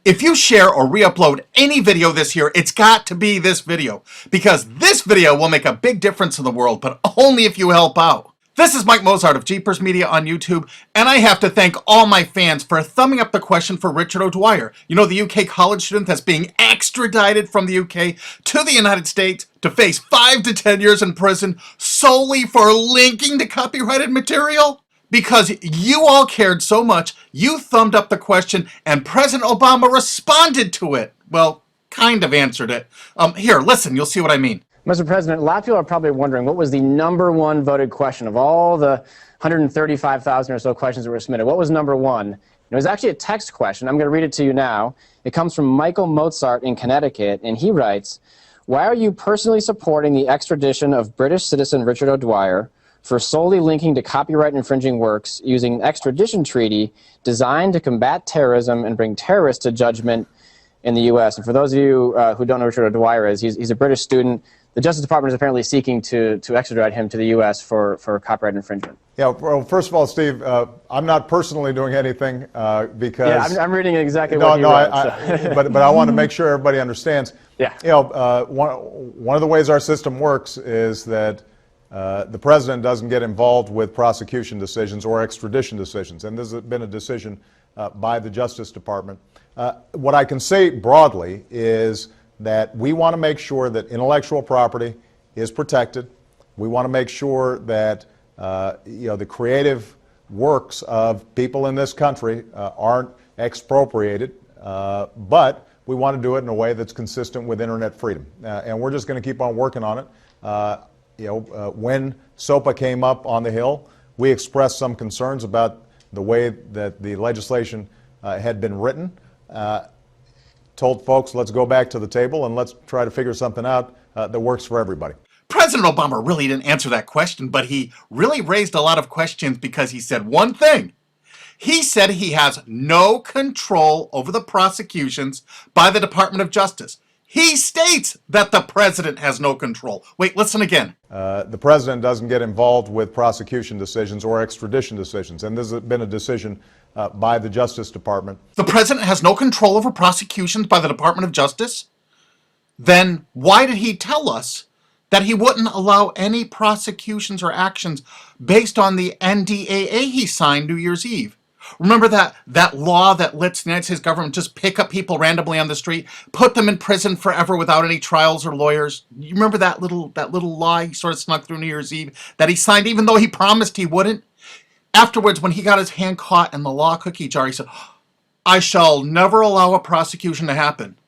If you share or re-upload any video this year, it's got to be this video, because this video will make a big difference in the world, but only if you help out. This is Mike Mozart of Jeepers Media on YouTube, and I have to thank all my fans for thumbing up the question for Richard O'Dwyer. You know, the UK college student that's being extradited from the UK to the United States to face 5 to 10 years in prison solely for linking to copyrighted material? Because you all cared so much, you thumbed up the question, and President Obama responded to it. Well, kind of answered it. Here, listen, you'll see what I mean. Mr. President, a lot of people are probably wondering what was the #1 voted question of all the 135,000 or so questions that were submitted. What was #1? It was actually a text question. I'm going to read it to you now. It comes from Michael Mozart in Connecticut, and he writes, "Why are you personally supporting the extradition of British citizen Richard O'Dwyer for solely linking to copyright infringing works using an extradition treaty designed to combat terrorism and bring terrorists to judgment in the U.S.?" And for those of you who don't know who Richard O'Dwyer is, he's a British student. The Justice Department is apparently seeking to extradite him to the U.S. for copyright infringement. Yeah, well, first of all, Steve, I'm not personally doing anything because... Yeah, I'm reading exactly what you wrote. But I want to make sure everybody understands. Yeah. You know, one of the ways our system works is that the president doesn't get involved with prosecution decisions or extradition decisions, and this has been a decision by the Justice Department. What I can say broadly is that we want to make sure that intellectual property is protected. We want to make sure that you know, the creative works of people in this country aren't expropriated, but we want to do it in a way that's consistent with internet freedom. And we're just going to keep on working on it. You know, when SOPA came up on the Hill, we expressed some concerns about the way that the legislation had been written. Told folks, let's go back to the table and let's try to figure something out that works for everybody. President Obama really didn't answer that question, but he really raised a lot of questions because he said one thing. He said he has no control over the prosecutions by the Department of Justice. He states that the president has no control. Wait, listen again. The president doesn't get involved with prosecution decisions or extradition decisions, and this has been a decision by the Justice Department. The president has no control over prosecutions by the Department of Justice? Then why did he tell us that he wouldn't allow any prosecutions or actions based on the NDAA he signed New Year's Eve? Remember that law that lets the United States government just pick up people randomly on the street, put them in prison forever without any trials or lawyers? You remember that little law he sort of snuck through New Year's Eve that he signed even though he promised he wouldn't? Afterwards, when he got his hand caught in the law cookie jar, he said, "I shall never allow a prosecution to happen."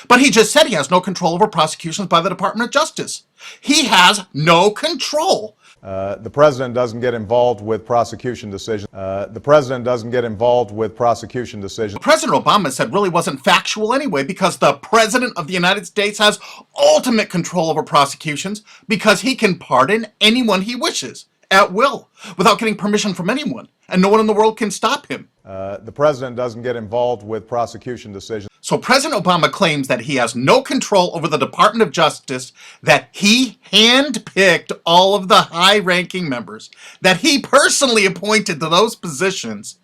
But he just said he has no control over prosecutions by the Department of Justice. He has no control. The president doesn't get involved with prosecution decisions. The president doesn't get involved with prosecution decisions. President Obama said really wasn't factual anyway, because the president of the United States has ultimate control over prosecutions because he can pardon anyone he wishes at will without getting permission from anyone, and no one in the world can stop him. The president doesn't get involved with prosecution decisions. So President Obama claims that he has no control over the Department of Justice, that he handpicked all of the high-ranking members, that he personally appointed to those positions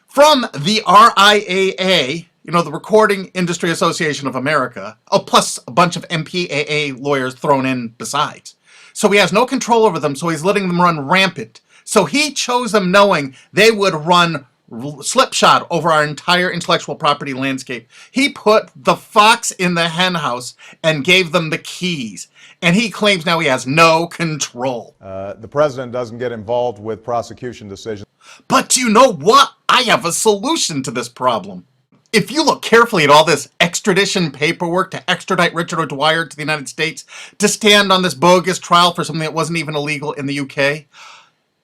from the RIAA, you know, the Recording Industry Association of America, plus a bunch of MPAA lawyers thrown in besides. So he has no control over them, so he's letting them run rampant. So he chose them knowing they would run slipshod over our entire intellectual property landscape. He put the fox in the hen house and gave them the keys. And he claims now he has no control. The president doesn't get involved with prosecution decisions. But you know what? I have a solution to this problem. If you look carefully at all this extradition paperwork to extradite Richard O'Dwyer to the United States to stand on this bogus trial for something that wasn't even illegal in the UK,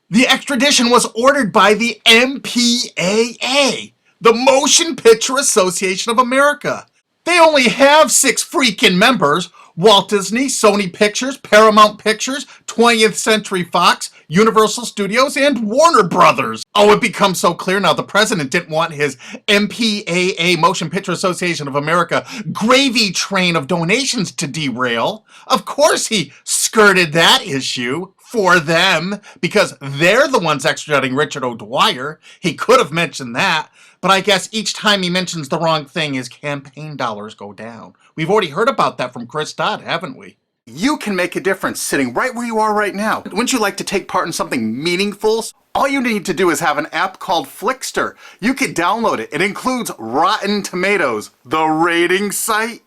the extradition was ordered by the MPAA, the Motion Picture Association of America. They only have 6 freaking members: Walt Disney, Sony Pictures, Paramount Pictures, 20th Century Fox, Universal Studios, and Warner Brothers. Oh, it becomes so clear now the president didn't want his MPAA, Motion Picture Association of America, gravy train of donations to derail. Of course he skirted that issue. for them, because they're the ones extraditing Richard O'Dwyer. He could have mentioned that, but I guess each time he mentions the wrong thing, his campaign dollars go down. We've already heard about that from Chris Dodd, haven't we? You can make a difference sitting right where you are right now. Wouldn't you like to take part in something meaningful? All you need to do is have an app called Flickster. You can download it. It includes Rotten Tomatoes, the rating site.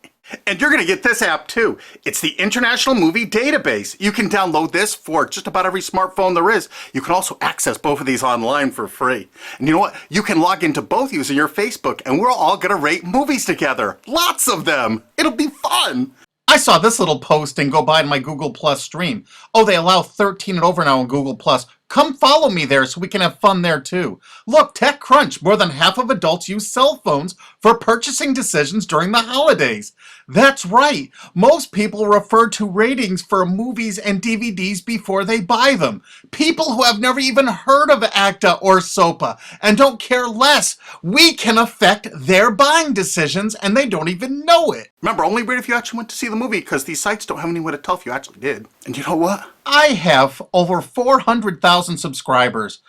And you're going to get this app too. It's the International Movie Database. You can download this for just about every smartphone there is. You can also access both of these online for free. And you know what? You can log into both using your Facebook, and we're all going to rate movies together. Lots of them. It'll be fun. I saw this little posting go by in my Google Plus stream. Oh, they allow 13 and over now on Google Plus. Come follow me there so we can have fun there too. Look, TechCrunch, more than half of adults use cell phones for purchasing decisions during the holidays. That's right. Most people refer to ratings for movies and DVDs before they buy them. People who have never even heard of ACTA or SOPA and don't care less. We can affect their buying decisions and they don't even know it. Remember, only rate if you actually went to see the movie, because these sites don't have any way to tell if you actually did. And you know what? I have over 400,000 subscribers.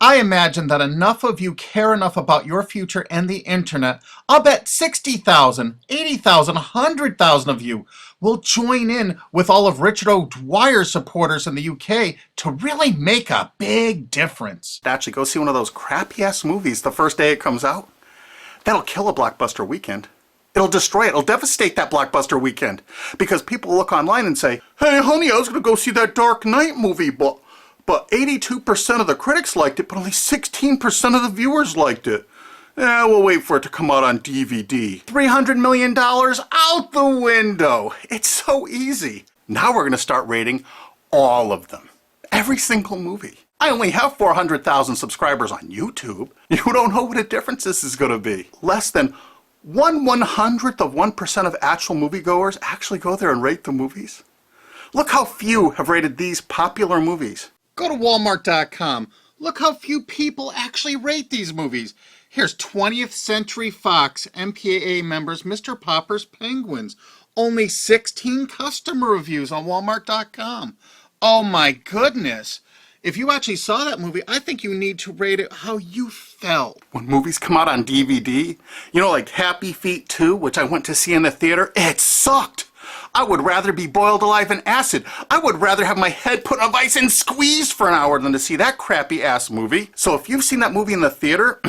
I imagine that enough of you care enough about your future and the internet. I'll bet 60,000, 80,000, 100,000 of you will join in with all of Richard O'Dwyer supporters in the UK to really make a big difference. Actually, go see one of those crappy-ass movies the first day it comes out. That'll kill a blockbuster weekend. It'll destroy it. It'll devastate that blockbuster weekend. Because people look online and say, hey, honey, I was going to go see that Dark Knight movie, but 82% of the critics liked it, but only 16% of the viewers liked it. We'll wait for it to come out on DVD. $300 million out the window. It's so easy. Now we're going to start rating all of them. Every single movie. I only have 400,000 subscribers on YouTube. You don't know what a difference this is going to be. Less than 1/100th of 1% of actual moviegoers actually go there and rate the movies. Look how few have rated these popular movies. Go to Walmart.com. Look how few people actually rate these movies. Here's 20th Century Fox MPAA members Mr. Popper's Penguins. Only 16 customer reviews on Walmart.com. Oh my goodness. If you actually saw that movie, I think you need to rate it how you felt. When movies come out on DVD, you know, like Happy Feet 2, which I went to see in the theater, it sucked. I would rather be boiled alive in acid. I would rather have my head put on ice and squeezed for an hour than to see that crappy ass movie. So if you've seen that movie in the theater,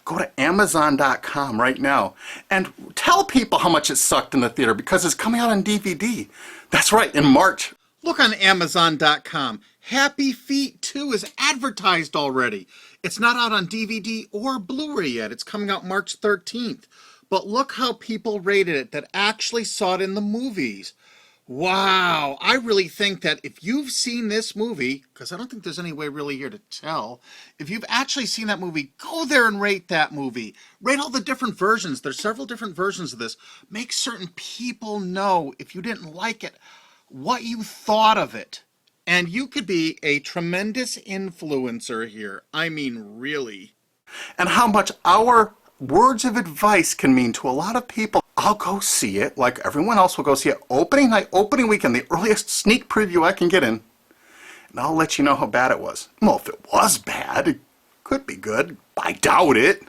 go to Amazon.com right now and tell people how much it sucked in the theater, because it's coming out on DVD. That's right, in March. Look on Amazon.com. Happy Feet 2 is advertised already. It's not out on DVD or Blu-ray yet. It's coming out March 13th. But look how people rated it that actually saw it in the movies. Wow, I really think that if you've seen this movie, because I don't think there's any way really here to tell, if you've actually seen that movie, go there and rate that movie. Rate all the different versions. There's several different versions of this. Make certain people know, if you didn't like it, what you thought of it. And you could be a tremendous influencer here. I mean, really. And how much our words of advice can mean to a lot of people. I'll go see it, like everyone else will go see it, opening night, opening weekend, the earliest sneak preview I can get in. And I'll let you know how bad it was. Well, if it was bad, it could be good. I doubt it.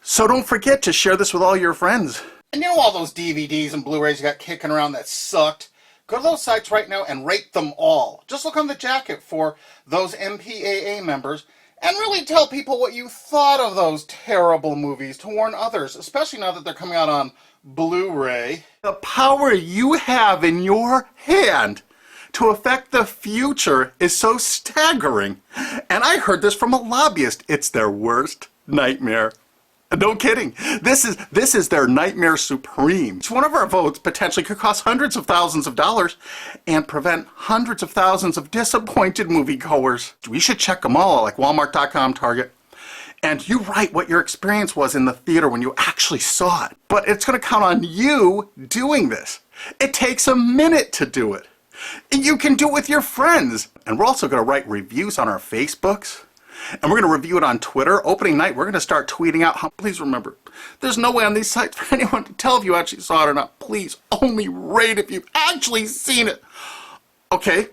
So don't forget to share this with all your friends. And you know all those DVDs and Blu-rays you got kicking around that sucked? Go to those sites right now and rate them all. Just look on the jacket for those MPAA members and really tell people what you thought of those terrible movies to warn others, especially now that they're coming out on Blu-ray. The power you have in your hand to affect the future is so staggering. And I heard this from a lobbyist. It's their worst nightmare. No kidding. This is their nightmare supreme. Each one of our votes potentially could cost hundreds of thousands of dollars and prevent hundreds of thousands of disappointed moviegoers. We should check them all, like Walmart.com, Target. And you write what your experience was in the theater when you actually saw it. But it's going to count on you doing this. It takes a minute to do it. You can do it with your friends. And we're also going to write reviews on our Facebooks. And we're going to review it on Twitter. Opening night, we're going to start tweeting out how, please remember, there's no way on these sites for anyone to tell if you actually saw it or not. Please only rate if you've actually seen it. Okay,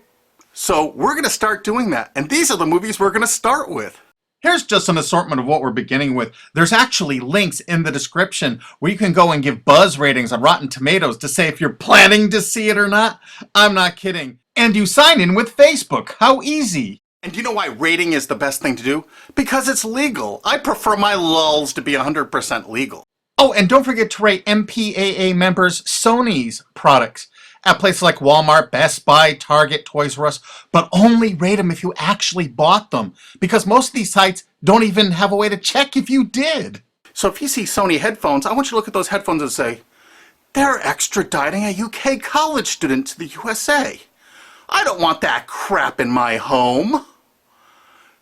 So we're going to start doing that. And these are the movies we're going to start with. Here's just an assortment of what we're beginning with. There's actually links in the description where you can go and give buzz ratings on Rotten Tomatoes to say if you're planning to see it or not. I'm not kidding. And you sign in with Facebook. How easy. And do you know why rating is the best thing to do? Because it's legal. I prefer my lulls to be 100% legal. Oh, and don't forget to rate MPAA members Sony's products at places like Walmart, Best Buy, Target, Toys R Us, but only rate them if you actually bought them, because most of these sites don't even have a way to check if you did. So if you see Sony headphones, I want you to look at those headphones and say, they're extraditing a UK college student to the USA. I don't want that crap in my home.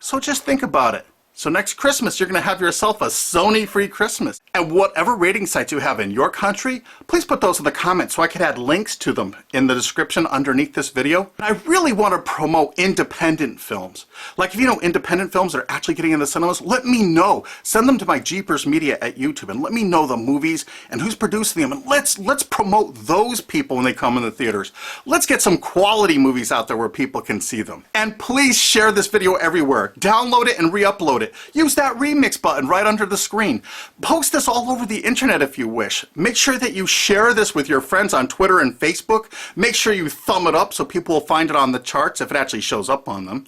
So just think about it. So next Christmas, you're going to have yourself a Sony-free Christmas. And whatever rating sites you have in your country, please put those in the comments so I can add links to them in the description underneath this video. And I really want to promote independent films. Like if you know independent films that are actually getting in the cinemas, let me know. Send them to my Jeepers Media at YouTube and let me know the movies and who's producing them. And let's promote those people when they come in the theaters. Let's get some quality movies out there where people can see them. And please share this video everywhere. Download it and re-upload it. Use that remix button right under the screen. Post this all over the internet if you wish. Make sure that you share this with your friends on Twitter and Facebook. Make sure you thumb it up so people will find it on the charts if it actually shows up on them.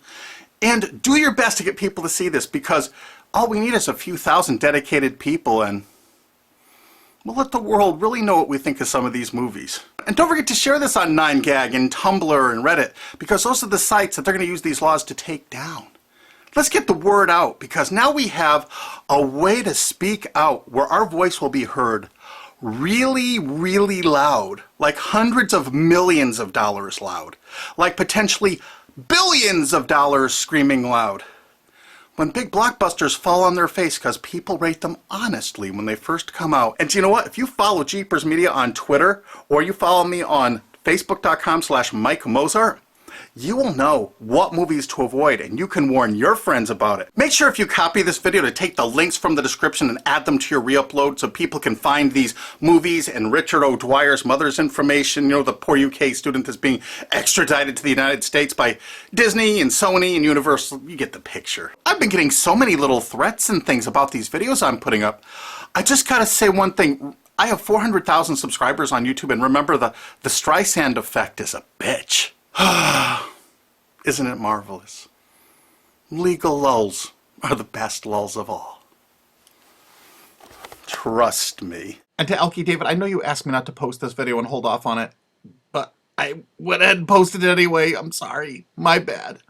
And do your best to get people to see this, because all we need is a few thousand dedicated people, and we'll let the world really know what we think of some of these movies. And don't forget to share this on 9gag and Tumblr and Reddit, because those are the sites that they're going to use these laws to take down. Let's get the word out, because now we have a way to speak out where our voice will be heard really, really loud, like hundreds of millions of dollars loud, like potentially billions of dollars screaming loud. When big blockbusters fall on their face because people rate them honestly when they first come out. And you know what? If you follow Jeepers Media on Twitter, or you follow me on Facebook.com/Mike Mozart, you will know what movies to avoid, and you can warn your friends about it. Make sure if you copy this video to take the links from the description and add them to your REupload so people can find these movies and Richard O'Dwyer's mother's information, you know, the poor UK student that's being extradited to the United States by Disney and Sony and Universal. You get the picture. I've been getting so many little threats and things about these videos I'm putting up. I just gotta say one thing. I have 400,000 subscribers on YouTube, and remember, the Streisand effect is a bitch. Isn't it marvelous? Legal lulls are the best lulls of all. Trust me. And to Elkie David, I know you asked me not to post this video and hold off on it, but I went ahead and posted it anyway. I'm sorry. My bad.